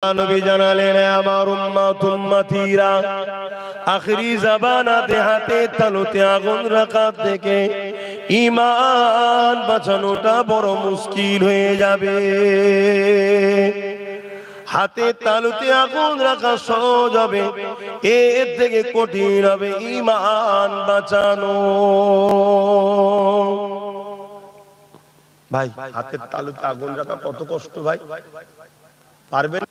নবী জানালেন আমার উম্মতীরা আখিরি জামানাতে হাতে তালুতে আগুন রাখা থেকে ঈমান বাঁচানোটা বড় মুশকিল হয়ে যাবে। হাতে তালুতে আগুন রাখা সহজ হবে, এর থেকে কঠিন হবে ঈমান বাঁচানো। ভাই হাতের তালুতে আগুন রাখা কত কষ্ট ভাই, পারবেন?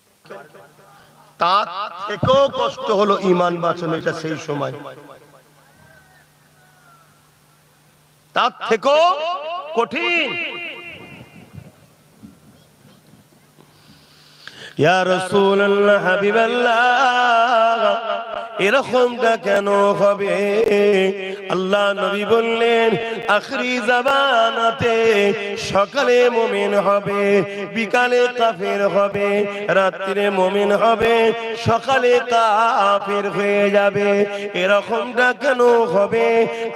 তার থেকেও কষ্ট হলো ঈমান বাঁচানো, এটা সেই সময় তার থেকেও কঠিন। ইয়া রাসূলুল্লাহ হাবিবাল্লাহ, এরকমটা কেন হবে? আল্লাহ নবী বললেন আখিরি জামানাতে সকালে মুমিন হবে, বিকালে কাফের হবে, রাত্রে মুমিন হবে, সকালে কাফের হয়ে যাবে। এরকমটা কেন হবে?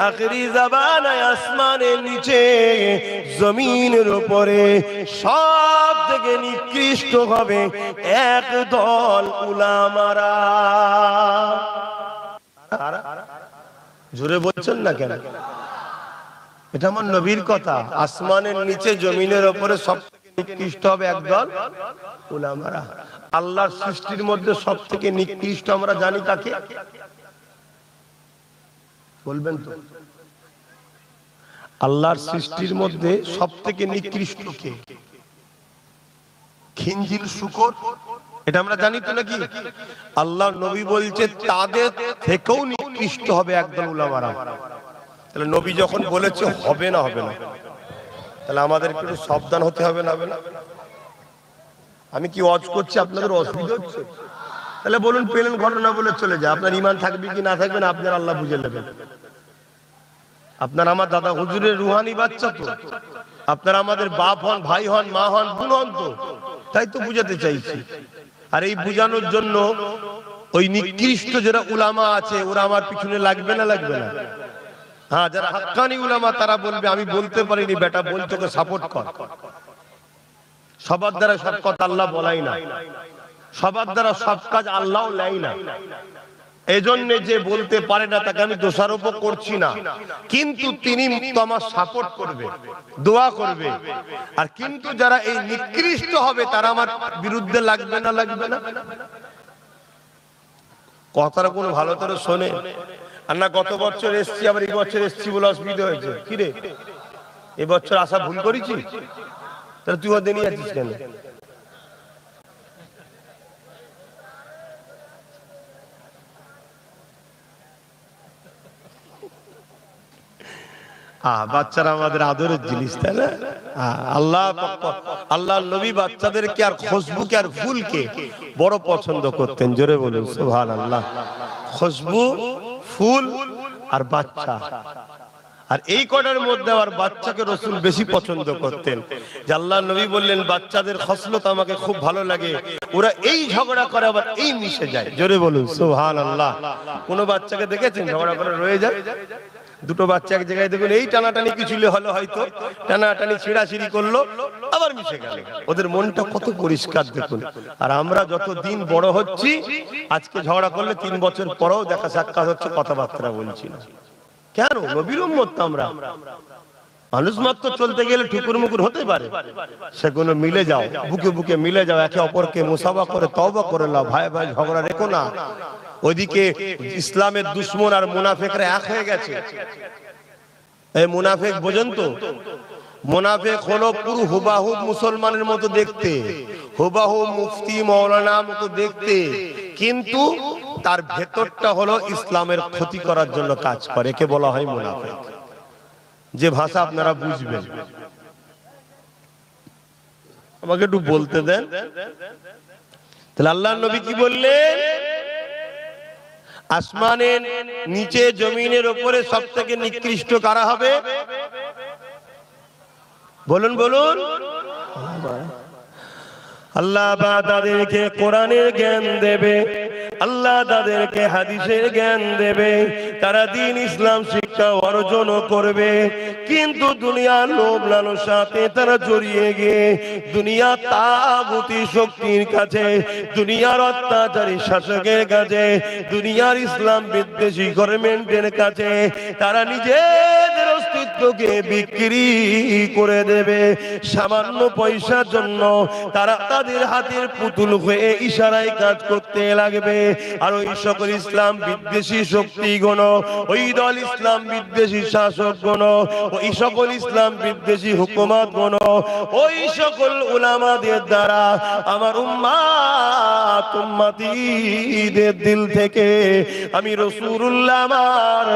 আখিরি জামানায় আসমানের নিচে জমিনের উপরে সব থেকে নিকৃষ্ট হবে এক দল উলামারা। জোরে বলছেন না কেন? এটা আমার নবীর কথা। আসমানের নিচে জমিনের উপরে সব থেকে নিকৃষ্ট হবে একদল উলামারা। আল্লাহর সৃষ্টির মধ্যে সব থেকে নিকৃষ্ট আমরা জানি কাকে? বলবেন তো? আল্লাহর সৃষ্টির মধ্যে সব থেকে নিকৃষ্ট কে? খিঞ্জিল, শূকর, এটা আমরা জানি তো নাকি? আল্লাহর নবী বলছে তাদের থেকেও নিকৃষ্ট হবে একদল উলামারা। তাহলে নবী যখন বলেছে হবে না, হবে না, তাহলে আমাদের একটু সাবধান হতে হবে না? হবে না? আমি কি ওয়াজ করছি, আপনাদের অসুবিধা হচ্ছে? তাহলে বলুন পেলেন ঘটনা বলে চলে যায়। আপনার ঈমান থাকবে কি না থাকবে না আপনার আল্লাহ বুঝে নেবেন। আপনার আমার দাদা হুজুরের রুহানি বাচ্চা তো, আপনারা আমাদের বাপ হন, ভাই হন, মা হন, বোন হন, তো তাই তো বুঝাতে চাইছি। আর এই বুঝানোর জন্য ওই নিকৃষ্ট যারা উলামা আছে ওরা আমার পিছনে লাগবে না? লাগবে না? হ্যাঁ, যারা হাক্কানি উলামা তারা বলবে আমি বলতে পারিনি, বেটা বল, তোকে সাপোর্ট কর। সবার দ্বারা সব কথা আল্লাহ বলাই না, সবার দ্বারা সব কাজ আল্লাহ নেয় না। এজন্য যে বলতে পারে না তাকে আমি দোষারোপ করছি না, কিন্তু তিনি তোমার সাপোর্ট করবে, দোয়া করবে। আর কিন্তু যারা এই নিকৃষ্ট হবে তারা আমার বিরুদ্ধে লাগবে না? লাগবে না? কথাটা কোনো ভালো করে শোনে। আর না গত বছর এসছি আবার এই বছর এসছি বলে অসুবিধা হয়েছে কি রে? এবছর আসা ভুল করেছি? তাহলে তুই ওদের নিয়ে আছিস কেন? বাচ্চারা আমাদের আদরের জিনিস, তাই না? আল্লাহ নবী বাচ্চাদেরকে আর খুশবুকে আর ফুলকে বড় পছন্দ করতেন। জোরে বলুন সুবহানাল্লাহ। খুশবু, ফুল আর বাচ্চা, আর এই কটার মধ্যে আবার বাচ্চাকে রাসূল বেশি পছন্দ করতেন। যে আল্লাহ নবী বললেন বাচ্চাদের খসলত আমাকে খুব ভালো লাগে, ওরা এই ঝগড়া করে আবার এই মিশে যায়। জোরে বলুন সুবহানাল্লাহ। কোন বাচ্চাকে দেখেছেন ঝগড়া করে রয়ে যায়? দুটো বাচ্চা এক জায়গায় দেখুন এই টানাটানি কিছু হলো, হয়তো টানাটানি ছিঁড়াছিঁড়ি করলো, আবার মিশে গেল। ওদের মনটা কত পরিষ্কার দেখুন। আর আমরা যত দিন বড় হচ্ছি, আজকে ঝগড়া করলে 3 বছর পরেও দেখা সাক্ষাৎ হচ্ছে, কথাবার্তা বলছি না। কেন? নবীর উম্মত আমরা। মানুষ মাত্র চলতে গেলে ঠুকুর মুকুর হতে পারে, সেগুলো মিলে যাও, বুকে বুকে মিলে যাও, একে অপরকে মুসাফা করে তওবা করে নাও। ভাই ভাই ঝগড়া রেখো না। ওইদিকে ইসলামের দুশমন আর মুনাফিকরা এক হয়ে গেছে। এই মুনাফিক বোঝেন তো? মুনাফিক হলো পুরো হুবাহুব মুসলমানের মতো দেখতে, হুবাহুব মুফতি মাওলানার মতো দেখতে, কিন্তু তার ভেতরটা হলো ইসলামের ক্ষতি করার জন্য কাজ করে। একে বলা হয় মুনাফিক। যে ভাষা আপনারা বুঝবেন, আমাকে একটু বলতে দেন। তাহলে আল্লাহর নবী কি বললেন? আসমানের নিচে জমিনের উপরে সব থেকে নিকৃষ্ট কারা হবে? বলুন বলুন। আল্লাহ তাদেরকে কোরআনের জ্ঞান দেবে, আল্লাহ তাদেরকে হাদিসের জ্ঞান দেবে, তারা দ্বীন ইসলাম শিক্ষা অর্জন করবে, কিন্তু দুনিয়ার লোভ লালসাতে তারা জড়িয়ে গিয়ে দুনিয়া তাগুতি শক্তির কাছে, দুনিয়ার অত্যাচারী শাসকের কাছে, দুনিয়ার ইসলাম বিদ্বেষী গভর্নমেন্টের কাছে তারা নিজেদের অস্তিত্বকে বিক্রি করে দেবে সামান্য পয়সার জন্য। তারা তাদের হাতের পুতুল হয়ে ইশারায় কাজ করতে লাগবে। আর ওই সকল ইসলাম বিদ্বেষী শক্তিগণ, ওই দল ইসলাম বিদ্বেষী শাসকগণ, ওই সকল ইসলাম বিদ্বেষী হুকুমতগণ, ওই সকল উলামাদের দ্বারা আমার উম্মাত উম্মতীদের দিল থেকে আমি রাসূলুল্লাহ আমার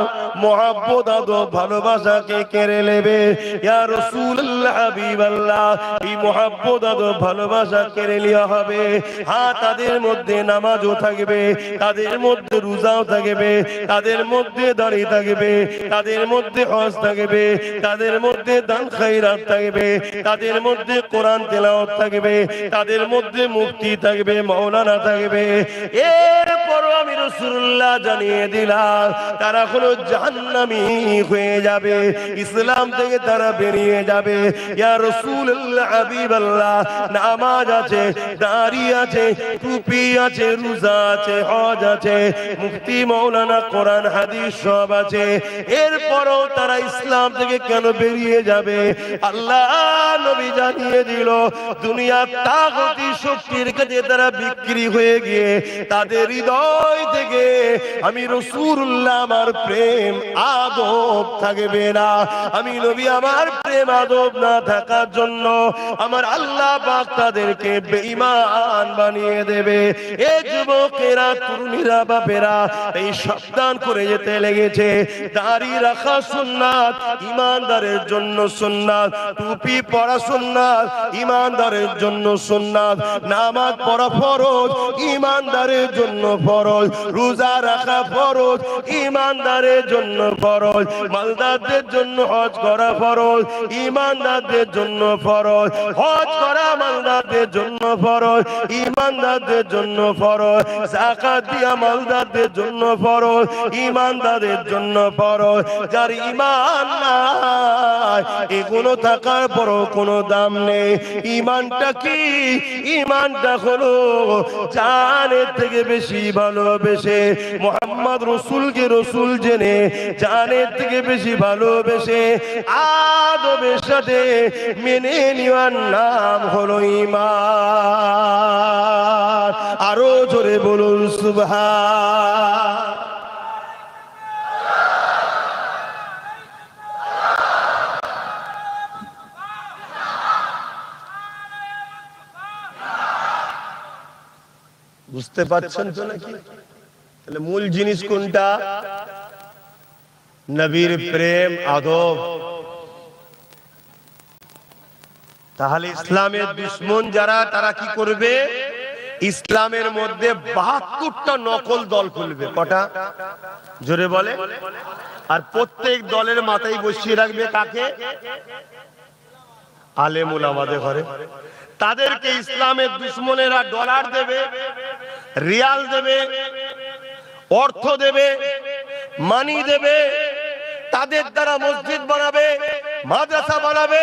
মুহাব্বত আদব ভালোবাসাকে কেড়ে নেবে। ইয়া রাসূলুল্লাহ হাবিবাল্লাহ, এই মুহাব্বত আদব ভালোবাসা কেড়ে নেওয়া হবে। হ্যাঁ, তাদের মধ্যে নামাজও থাকবে, তাদের মধ্যে রোজাও থাকবে, তাদের মধ্যে দাড়ি থাকবে, তাদের মধ্যে হজ থাকবে, তাদের মধ্যে দান খায়রাত থাকবে, তাদের মধ্যে কোরআন তেলাওয়াত থাকবে, তাদের মধ্যে মুফতি থাকবে, মাওলানা থাকবে। এরপরও আমি রাসূলুল্লাহ জানিয়ে দিলাম তারা হলো জাহান্নামী হয়ে যাবে, ইসলাম থেকে তারা বেরিয়ে যাবে। ইয়া রাসূলুল্লাহ হাবিবাল্লাহ, নামাজ আছে, দাড়ি আছে, টুপি আছে, রোজা আছে, হজ আছে, মুফতি মাওলানা কোরআন হাদিস সব আছে, এরপরও তারা ইসলাম থেকে কেন বেরিয়ে যাবে? আল্লাহ নবী জানিয়ে দিল দুনিয়ার তাগুতি শক্তির কাছে তারা বিক্রি হয়ে গিয়ে তাদের হৃদয় থেকে আমি রাসূলুল্লাহ আমার প্রেম আদব থাকবে না। আমি নবী আমার প্রেম আদব না থাকার জন্য আমার আল্লাহ পাক তাদেরকে বেঈমান বানিয়ে দেবে। এ যুবকেরা, তরুণীরা, বাপেরা এই সাবধান করে যেতে লেগেছে। দাড়ি রাখা সুন্নাত, ইমানদারের জন্য সুন্নাত। টুপি পরা সুন্নাত, ইমানদারের জন্য সুন্নাত। নামাজ পড়া ফরজ, ইমানদারের জন্য ফরজ। রোজা রাখা ফরজ, ইমানদারের জন্য ফরজ। মালদারদের জন্য হজ করা ফরজ, ইমানদারদের জন্য ফরজ। হজ করা মালদারদের জন্য ফরজ, ইমানদারদের জন্য ফরজ। যাকাত দিয়া মালদারদের জন্য ফরজ, ইমানদারদের জন্য ফরজ। যার ঈমান নাই, এগুলো থাকার পরও কোনো দাম নেই। ঈমানটা কি? ঈমানটা হলো জানের থেকে বেশি ভালোবেসে, মুহাম্মদ রাসূলকে রাসূল জেনে জানের থেকে বেশি ভালোবেসে আদবের সাথে মেনে নেওয়ার নাম হলো ঈমান। আরো জোরে বলুন সুবহান। বুঝতে পারছেন তো নাকি? তাহলে মূল জিনিস কোনটা? নবীর প্রেম আদব। তাহলে ইসলামের দুশমন যারা, তারা কি করবে? ইসলামের মধ্যে ৭২টা নকল দল খুলবে। কটা? জোরে বলে। আর প্রত্যেক দলের মাথায় বসিয়ে রাখবে কাকে? আলেম ওলামাদের ঘরে। তাদেরকে ইসলামের দুশমনেরা ডলার দেবে, রিয়াল দেবে, অর্থ দেবে, মানি দেবে। তাদের দ্বারা মসজিদ বানাবে, মাদ্রাসা বানাবে।